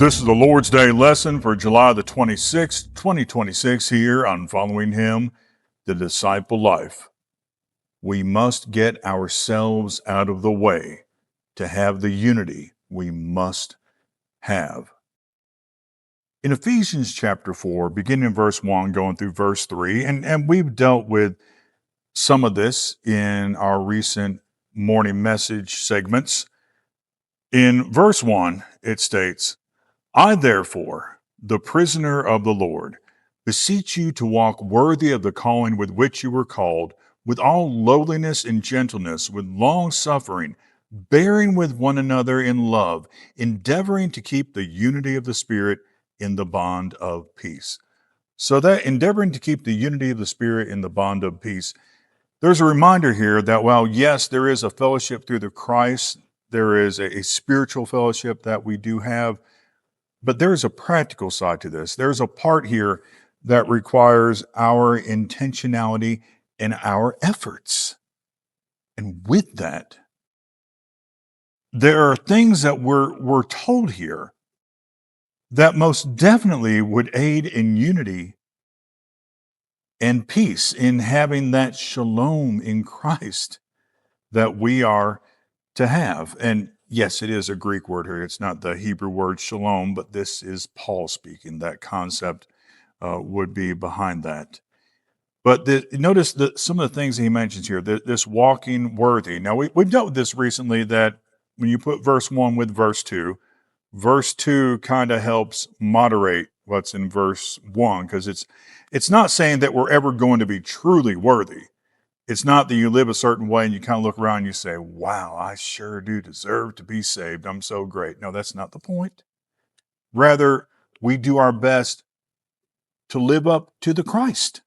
This is the Lord's Day lesson for July the 26th, 2026 here on Following Him, the Disciple Life. We must get ourselves out of the way to have the unity we must have. In Ephesians chapter 4, beginning in verse 1, going through verse 3, and we've dealt with some of this in our recent morning message segments. In verse 1, it states, I, therefore, the prisoner of the Lord, beseech you to walk worthy of the calling with which you were called, with all lowliness and gentleness, with long suffering, bearing with one another in love, endeavoring to keep the unity of the Spirit in the bond of peace. So that endeavoring to keep the unity of the Spirit in the bond of peace, there's a reminder here that while, yes, there is a fellowship through the Christ, there is a spiritual fellowship that we do have, but there's a practical side to this. There's a part here that requires our intentionality and our efforts. And with that, there are things that we're told here that most definitely would aid in unity and peace, in having that shalom in Christ that we are to have. And yes, it is a Greek word here. It's not the Hebrew word shalom, but this is Paul speaking. That concept would be behind that. But notice some of the things he mentions here, this walking worthy. Now, we've dealt with this recently, that when you put verse 1 with verse 2 kind of helps moderate what's in verse 1, because it's not saying that we're ever going to be truly worthy. It's not that you live a certain way and you kind of look around and you say, wow, I sure do deserve to be saved. I'm so great. No, that's not the point. Rather, we do our best to live up to the Christ,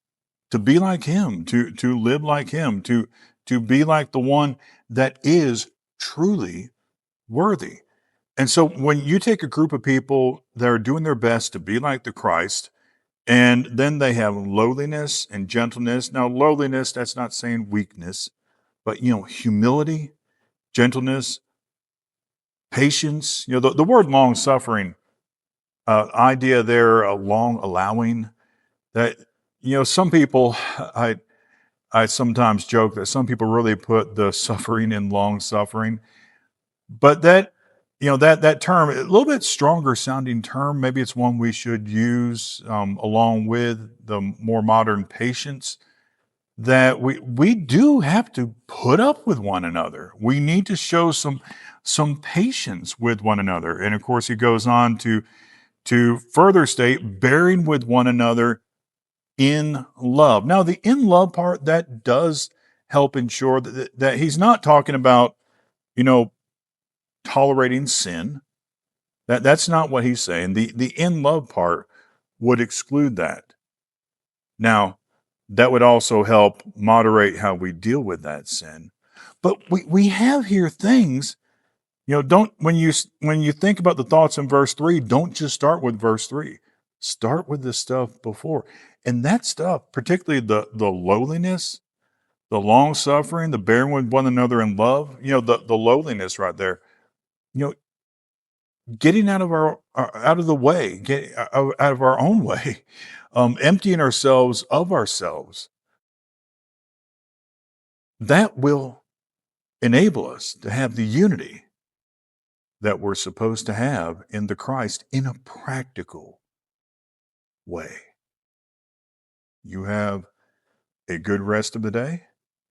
to be like him, to live like him, to be like the one that is truly worthy. And so when you take a group of people that are doing their best to be like the Christ, and then they have lowliness and gentleness. Now, lowliness, that's not saying weakness, but, humility, gentleness, patience. The word long suffering, idea there, long allowing, that, some people, I sometimes joke that some people really put the suffering in long suffering, but that term, a little bit stronger sounding term, maybe it's one we should use along with the more modern patience, that we do have to put up with one another. We need to show some patience with one another. And of course, he goes on to further state, bearing with one another in love. Now, the in love part, that does help ensure that he's not talking about, tolerating sin. That's not what he's saying. The in love part would exclude that. Now, that would also help moderate how we deal with that sin. But we have here things, don't, when you think about the thoughts in verse 3, don't just start with verse 3. Start with the stuff before. And that stuff, particularly the lowliness, the long suffering, the bearing with one another in love, the lowliness right there, getting out of the way, get out of our own way, emptying ourselves of ourselves, that will enable us to have the unity that we're supposed to have in the Christ in a practical way. You have a good rest of the day,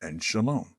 and shalom.